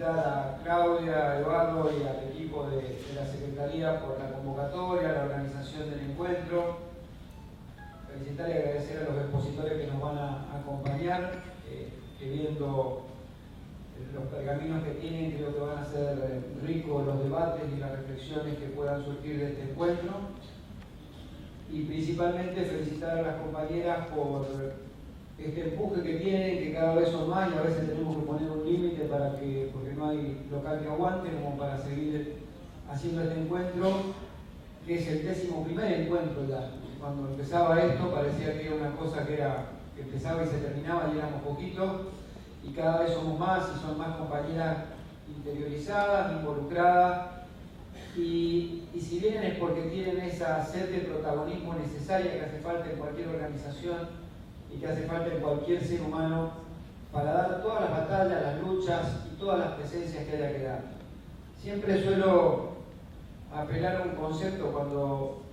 felicitar a Claudia, a Eduardo y al equipo de la Secretaría por la convocatoria, la organización del encuentro. Felicitar y agradecer a los expositores que nos van a acompañar, que viendo los pergaminos que tienen, creo que van a ser ricos los debates y las reflexiones que puedan surgir de este encuentro. Y principalmente felicitar a las compañeras por este empuje que tienen, que cada vez son más y a veces tenemos que poner un límite porque no hay local que aguante, como para seguir haciendo este encuentro, que es el 11º encuentro ya. Cuando empezaba esto parecía que era una cosa que empezaba y se terminaba y éramos poquitos, y cada vez somos más y son más compañeras interiorizadas, involucradas, y si vienen es porque tienen esa sed de protagonismo necesaria que hace falta en cualquier organización y que hace falta en cualquier ser humano para dar todas las batallas, las luchas y todas las presencias que haya que dar. Siempre suelo apelar a un concepto cuando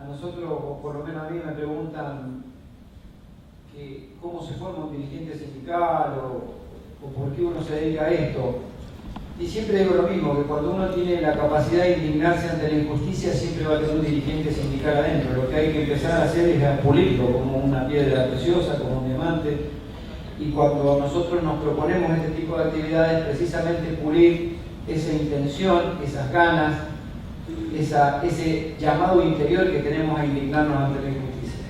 a nosotros, o por lo menos a mí, me preguntan cómo se forma un dirigente sindical o por qué uno se dedica a esto. Y siempre digo lo mismo, que cuando uno tiene la capacidad de indignarse ante la injusticia, siempre va a tener un dirigente sindical adentro. Lo que hay que empezar a hacer es pulirlo como una piedra preciosa, como un diamante. Y cuando nosotros nos proponemos este tipo de actividades, precisamente pulir esa intención, esas ganas, ese llamado interior que tenemos a indignarnos ante la injusticia.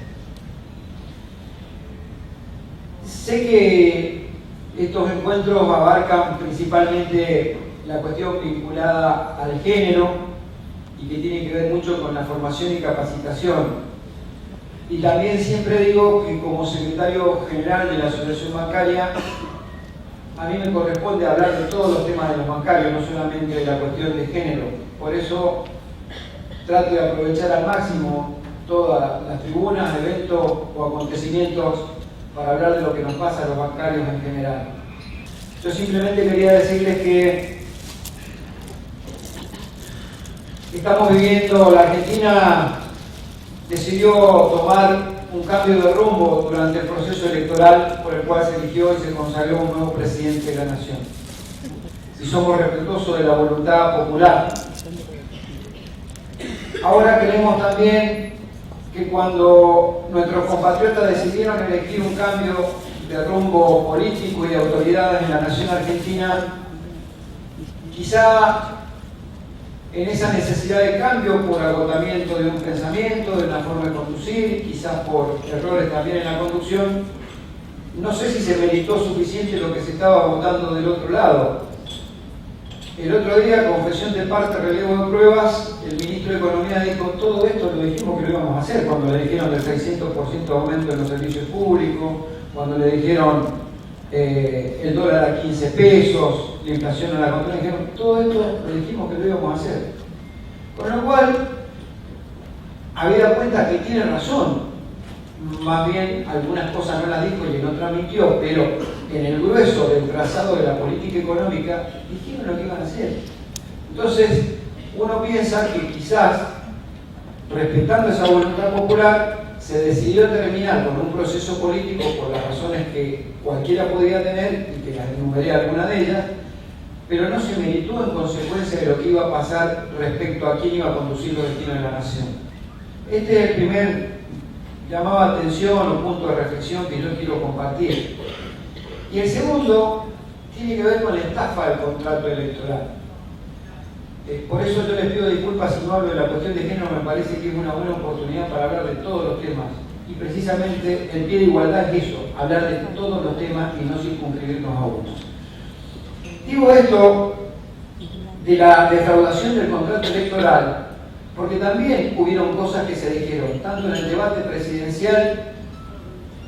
Sé que estos encuentros abarcan principalmente la cuestión vinculada al género y que tiene que ver mucho con la formación y capacitación. Y también siempre digo que como secretario general de la Asociación Bancaria, a mí me corresponde hablar de todos los temas de los bancarios, no solamente de la cuestión de género. Por eso trato de aprovechar al máximo todas las tribunas, eventos o acontecimientos para hablar de lo que nos pasa a los bancarios en general. Yo simplemente quería decirles que estamos viviendo, la Argentina decidió tomar un cambio de rumbo durante el proceso electoral por el cual se eligió y se consagró un nuevo presidente de la nación. Y somos respetuosos de la voluntad popular. Ahora queremos también que cuando nuestros compatriotas decidieron elegir un cambio de rumbo político y de autoridades en la nación argentina, quizá en esa necesidad de cambio por agotamiento de un pensamiento, de una forma de conducir, quizás por errores también en la conducción, no sé si se meditó suficiente lo que se estaba votando del otro lado. El otro día, confesión de parte, relevo de pruebas, el ministro de Economía dijo: todo esto lo dijimos que lo íbamos a hacer cuando le dijeron del 600% aumento en los servicios públicos, cuando le dijeron el dólar a 15 pesos, la inflación a la contra, dijeron: todo esto lo dijimos que lo íbamos a hacer. Con lo cual, habida cuenta que tiene razón, más bien algunas cosas no las dijo y en otras mintió, pero en el grueso del trazado de la política económica dijeron lo que iban a hacer. Entonces, uno piensa que quizás, respetando esa voluntad popular, se decidió terminar con un proceso político por las razones que cualquiera podía tener y que las enumeré algunas de ellas, pero no se meditó en consecuencia de lo que iba a pasar respecto a quién iba a conducir los destinos de la nación. Este es el primer llamado a atención o punto de reflexión que yo quiero compartir. Y el segundo tiene que ver con la estafa del contrato electoral. Por eso yo les pido disculpas si no hablo de la cuestión de género, me parece que es una buena oportunidad para hablar de todos los temas. Y precisamente el pie de igualdad es eso, hablar de todos los temas y no circunscribirnos a uno. Digo esto de la defraudación del contrato electoral, porque también hubieron cosas que se dijeron, tanto en el debate presidencial,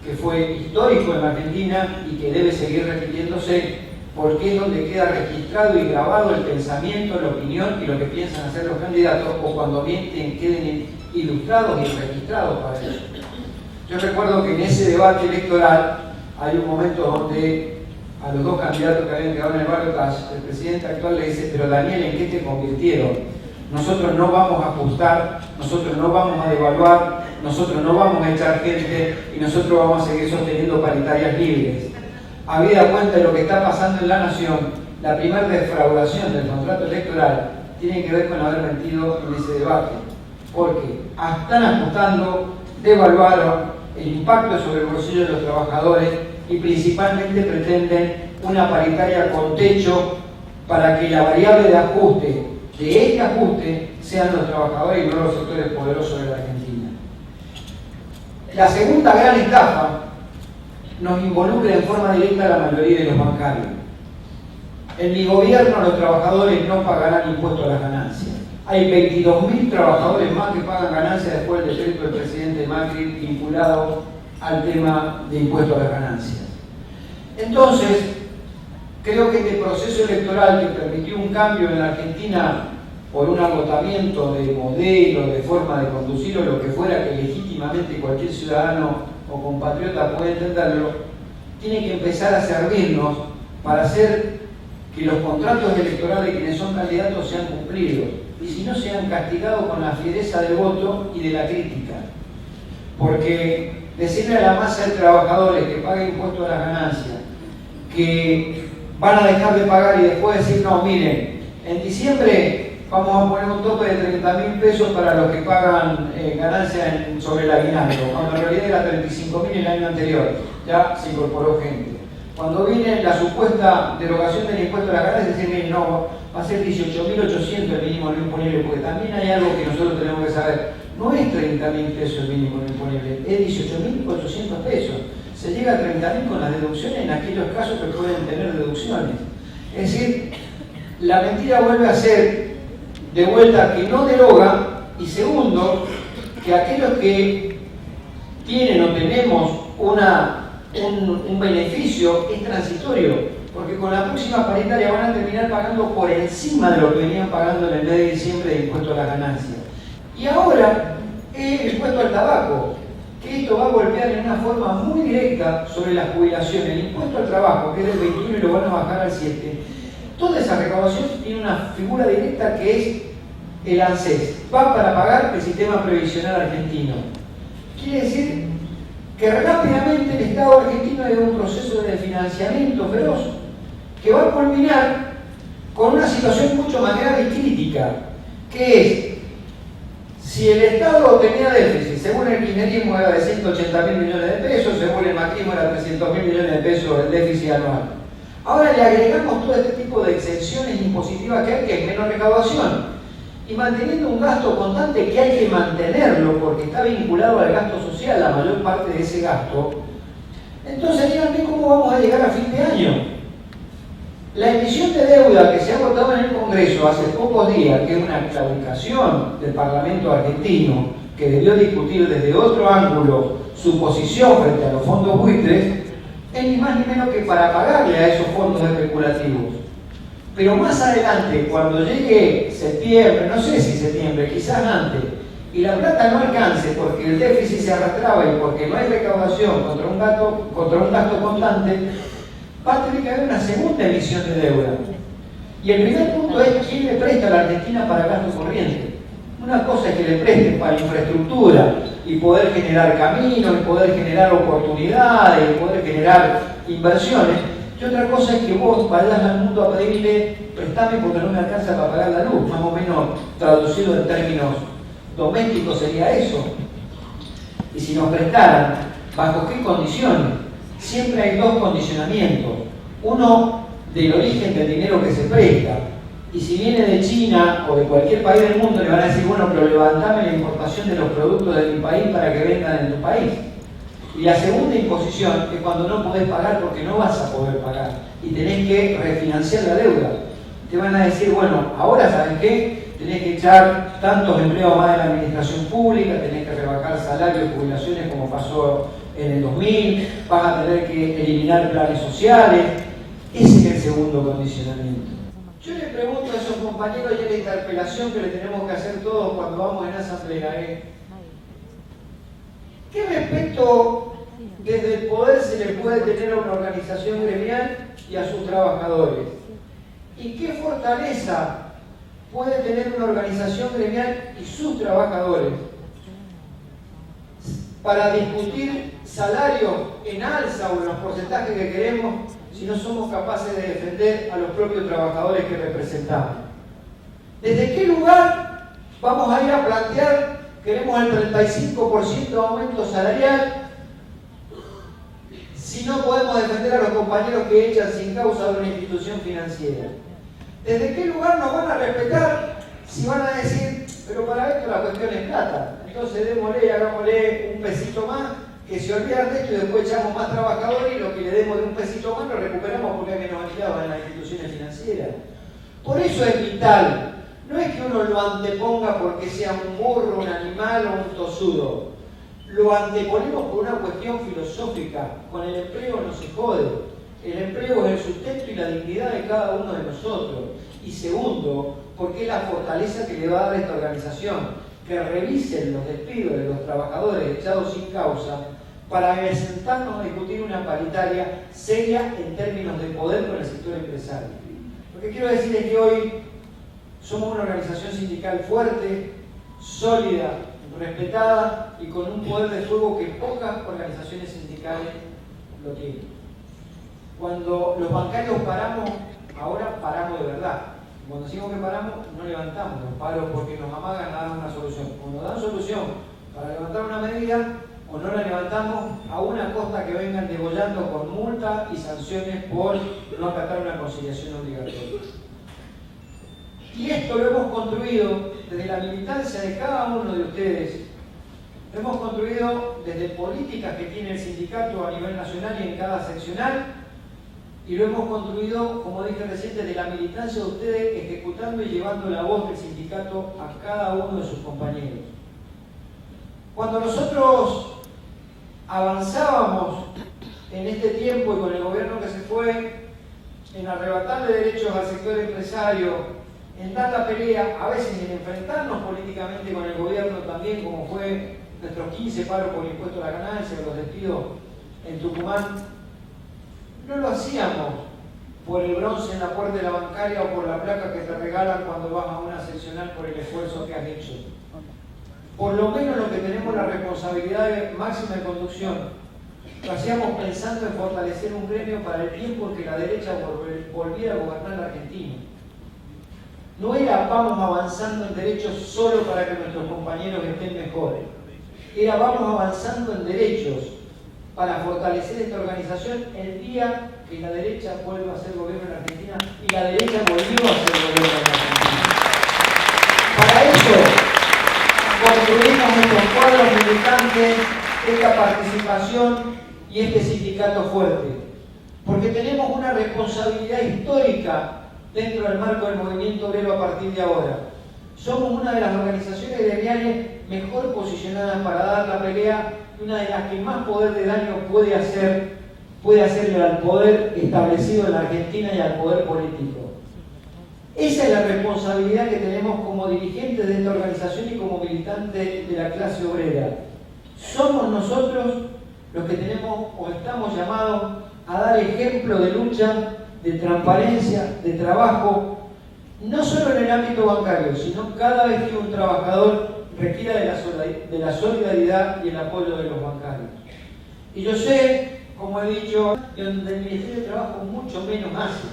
que fue histórico en la Argentina y que debe seguir repitiéndose, porque es donde queda registrado y grabado el pensamiento, la opinión y lo que piensan hacer los candidatos, o cuando mienten queden ilustrados y registrados para eso. Yo recuerdo que en ese debate electoral hay un momento donde a los dos candidatos que habían quedado en el balotaje, el presidente actual le dice: pero Daniel, ¿en qué te convirtieron? Nosotros no vamos a ajustar, nosotros no vamos a devaluar, nosotros no vamos a echar gente y nosotros vamos a seguir sosteniendo paritarias libres. Habida cuenta de lo que está pasando en la nación, la primera defraudación del contrato electoral tiene que ver con haber metido en ese debate, porque están ajustando, devaluaron el impacto sobre el bolsillo de los trabajadores y principalmente pretenden una paritaria con techo para que la variable de ajuste de este ajuste sean los trabajadores y no los sectores poderosos de la Argentina. La segunda gran estafa nos involucra en forma directa a la mayoría de los bancarios. En mi gobierno los trabajadores no pagarán impuesto a las ganancias. Hay 22.000 trabajadores más que pagan ganancias después del decreto del presidente Macri vinculado al tema de impuesto a las ganancias. Entonces, creo que este proceso electoral que permitió un cambio en la Argentina por un agotamiento de modelo, de forma de conducir o lo que fuera que legítimamente cualquier ciudadano o compatriota puede entenderlo, tiene que empezar a servirnos para hacer que los contratos electorales de quienes son candidatos sean cumplidos y si no sean castigados con la fiereza del voto y de la crítica. Porque decirle a la masa de trabajadores que paguen impuestos a las ganancias, que van a dejar de pagar y después decir, no, miren, en diciembre vamos a poner un tope de 30.000 pesos para los que pagan ganancias sobre el aguinaldo, cuando en realidad era 35.000 el año anterior, ya se incorporó gente. Cuando viene la supuesta derogación del impuesto a las ganancias, dicen, miren, no, va a ser 18.800 el mínimo no imponible, porque también hay algo que nosotros tenemos que saber, no es 30.000 pesos el mínimo no imponible, es 18.800 pesos. Se llega a 30.000 con las deducciones en aquellos casos que pueden tener deducciones. Es decir, la mentira vuelve a ser de vuelta que no deroga, y segundo, que aquellos que tienen o tenemos un beneficio es transitorio, porque con la próxima paritaria van a terminar pagando por encima de lo que venían pagando en el mes de diciembre de impuesto a las ganancias. Y ahora el impuesto al tabaco, que esto va a golpear en una forma muy directa sobre las jubilaciones. El impuesto al trabajo, que es del 21 y lo van a bajar al 7. Toda esa recaudación tiene una figura directa que es el ANSES. Va para pagar el sistema previsional argentino. Quiere decir que rápidamente el Estado argentino es un proceso de financiamiento feroz que va a culminar con una situación mucho más grave y crítica, que es, si el Estado tenía déficit, según el kirchnerismo era de 180.000 millones de pesos, según el macrismo era 300.000 millones de pesos el déficit anual. Ahora le agregamos todo este tipo de exenciones impositivas que hay, que es menos recaudación, y manteniendo un gasto constante que hay que mantenerlo porque está vinculado al gasto social, la mayor parte de ese gasto. Entonces, díganme cómo vamos a llegar a fin de año. La emisión de deuda que se ha votado en el Congreso hace pocos días, que es una claudicación del Parlamento argentino, que debió discutir desde otro ángulo su posición frente a los fondos buitres, es ni más ni menos que para pagarle a esos fondos especulativos. Pero más adelante, cuando llegue septiembre, no sé si septiembre, quizás antes, y la plata no alcance porque el déficit se arrastraba y porque no hay recaudación contra un gasto constante, va a tener que haber una segunda emisión de deuda. Y el primer punto es quién le presta a la Argentina para gasto corriente. Una cosa es que le presten para infraestructura y poder generar caminos, y poder generar oportunidades, y poder generar inversiones. Y otra cosa es que vos vayas al mundo a pedirle, prestame porque no me alcanza para pagar la luz. Más o menos traducido en términos domésticos sería eso. Y si nos prestaran, ¿bajo qué condiciones? Siempre hay dos condicionamientos. Uno, del origen del dinero que se presta. Y si viene de China o de cualquier país del mundo, le van a decir, bueno, pero levantame la importación de los productos de mi país para que vendan en tu país. Y la segunda imposición es cuando no podés pagar porque no vas a poder pagar y tenés que refinanciar la deuda. Te van a decir, bueno, ahora ¿sabes qué? Tenés que echar tantos empleos más de la administración pública, tenés que rebajar salarios y jubilaciones como pasó en el 2000, vas a tener que eliminar planes sociales. Ese es el segundo condicionamiento. Yo le pregunto a esos compañeros y en la interpelación que le tenemos que hacer todos cuando vamos en asamblea, ¿qué respeto desde el poder se le puede tener a una organización gremial y a sus trabajadores? ¿Y qué fortaleza puede tener una organización gremial y sus trabajadores para discutir salarios en alza o en los porcentajes que queremos si no somos capaces de defender a los propios trabajadores que representamos? ¿Desde qué lugar vamos a ir a plantear, queremos el 35% de aumento salarial, si no podemos defender a los compañeros que echan sin causa de una institución financiera? ¿Desde qué lugar nos van a respetar si van a decir, pero para esto la cuestión es plata? Entonces démosle y hagámosle un pesito más, que se olvidan de esto y después echamos más trabajadores y lo que le demos de un pesito más lo recuperamos porque hay que nos alquilaban en las instituciones financieras. Por eso es vital. No es que uno lo anteponga porque sea un burro, un animal o un tosudo. Lo anteponemos por una cuestión filosófica. Con el empleo no se jode. El empleo es el sustento y la dignidad de cada uno de nosotros. Y segundo, porque es la fortaleza que le va a dar esta organización. Que revisen los despidos de los trabajadores echados sin causa para sentarnos a discutir una paritaria seria en términos de poder con el sector empresario. Lo que quiero decir es que hoy somos una organización sindical fuerte, sólida, respetada y con un poder de fuego que pocas organizaciones sindicales lo tienen. Cuando los bancarios paramos, ahora paramos de verdad. Cuando decimos que paramos, no levantamos los paros porque nos amagan a dar una solución. O nos dan solución para levantar una medida, o no la levantamos a una costa que vengan degollando con multa y sanciones por no acatar una conciliación obligatoria. Y esto lo hemos construido desde la militancia de cada uno de ustedes. Lo hemos construido desde políticas que tiene el sindicato a nivel nacional y en cada seccional. Y lo hemos construido, como dije recién, desde la militancia de ustedes, ejecutando y llevando la voz del sindicato a cada uno de sus compañeros. Cuando nosotros avanzábamos en este tiempo y con el gobierno que se fue, en arrebatarle derechos al sector empresario, en dar la pelea, a veces en enfrentarnos políticamente con el gobierno también, como fue nuestros 15 paros por impuesto a la ganancia, los despidos en Tucumán, no lo hacíamos por el bronce en la puerta de la bancaria o por la placa que te regalan cuando vas a una seccional por el esfuerzo que has hecho. Por lo menos lo que tenemos la responsabilidad máxima de conducción, lo hacíamos pensando en fortalecer un gremio para el tiempo en que la derecha volviera a gobernar la Argentina. No era vamos avanzando en derechos solo para que nuestros compañeros estén mejores. Era vamos avanzando en derechos para fortalecer esta organización el día que la derecha vuelva a ser gobierno en la Argentina, y la derecha volvió a ser gobierno en la Argentina. Para eso construimos estos cuadros militantes, esta participación y este sindicato fuerte, porque tenemos una responsabilidad histórica dentro del marco del movimiento obrero a partir de ahora. Somos una de las organizaciones gremiales mejor posicionadas para dar la pelea, una de las que más poder de daño puede hacerle al poder establecido en la Argentina y al poder político. Esa es la responsabilidad que tenemos como dirigentes de esta organización y como militantes de la clase obrera. Somos nosotros los que tenemos o estamos llamados a dar ejemplo de lucha, de transparencia, de trabajo, no solo en el ámbito bancario, sino cada vez que un trabajador requiera de la solidaridad y el apoyo de los bancarios. Y yo sé, como he dicho, que donde el Ministerio de Trabajo mucho menos hace.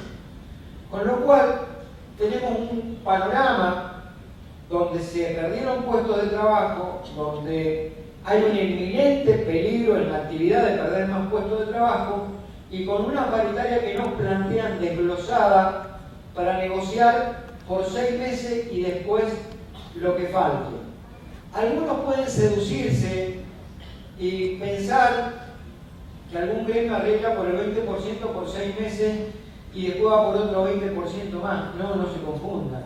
Con lo cual, tenemos un panorama donde se perdieron puestos de trabajo, donde hay un inminente peligro en la actividad de perder más puestos de trabajo, y con una paritaria que nos plantean desglosada para negociar por 6 meses y después lo que falte. Algunos pueden seducirse y pensar que algún gremio arregla por el 20% por 6 meses y después va por otro 20% más. No, no se confunda.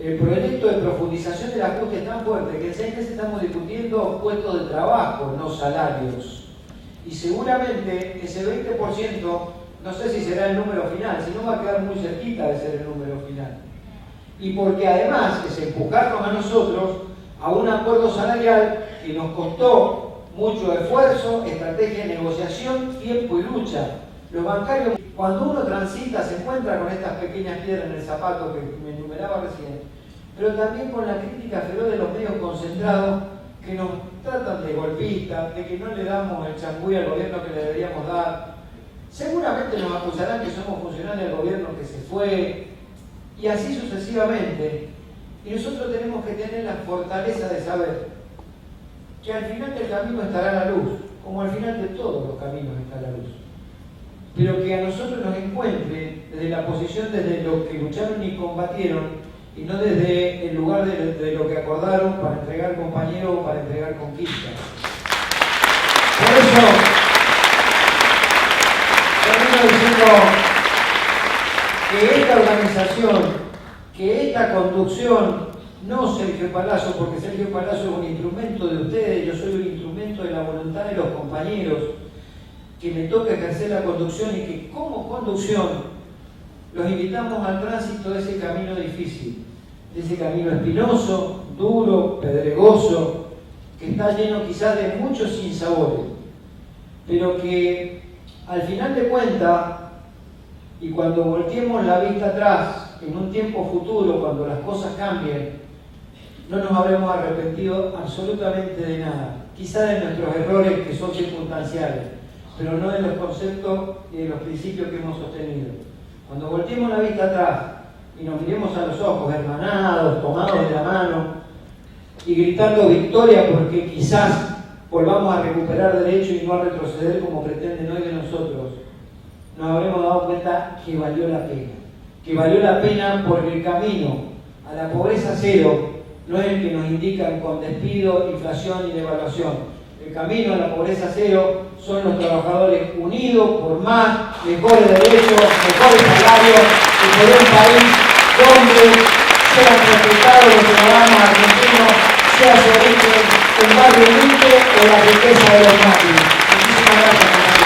El proyecto de profundización del ajuste es tan fuerte que en 6 meses estamos discutiendo puestos de trabajo, no salarios. Y seguramente ese 20%, no sé si será el número final, si no va a quedar muy cerquita de ser el número final. Y porque además es empujarnos a nosotros a un acuerdo salarial que nos costó mucho esfuerzo, estrategia de negociación, tiempo y lucha. Los bancarios, cuando uno transita, se encuentra con estas pequeñas piedras en el zapato que me enumeraba recién, pero también con la crítica feroz de los medios concentrados que nos tratan de golpistas, de que no le damos el changüí al gobierno que le deberíamos dar. Seguramente nos acusarán que somos funcionarios del gobierno que se fue, y así sucesivamente. Y nosotros tenemos que tener la fortaleza de saber que al final del camino estará la luz, como al final de todos los caminos está la luz. Pero que a nosotros nos encuentre desde la posición desde los que lucharon y combatieron, y no desde el lugar de lo que acordaron para entregar compañeros o para entregar conquistas. Por eso, termino diciendo que esta organización, que esta conducción, no Sergio Palazzo, porque Sergio Palazzo es un instrumento de ustedes, yo soy un instrumento de la voluntad de los compañeros, que me toca ejercer la conducción y que como conducción los invitamos al tránsito de ese camino difícil, de ese camino espinoso, duro, pedregoso, que está lleno quizás de muchos sinsabores, pero que al final de cuentas, y cuando volteemos la vista atrás, en un tiempo futuro, cuando las cosas cambien, no nos habremos arrepentido absolutamente de nada, quizás de nuestros errores que son circunstanciales, pero no de los conceptos y de los principios que hemos sostenido. Cuando volteemos la vista atrás y nos miremos a los ojos, hermanados, tomados de la mano y gritando victoria porque quizás volvamos a recuperar derechos y no a retroceder como pretenden hoy de nosotros, nos habremos dado cuenta que valió la pena. Que valió la pena porque el camino a la pobreza cero no es el que nos indican con despido, inflación y devaluación. El camino a la pobreza cero son los trabajadores unidos por más, mejores derechos, mejores salarios y por un país donde sean respetados los ciudadanos argentinos, sea su origen el barrio humilde o la riqueza de los máquinas. Muchísimas gracias.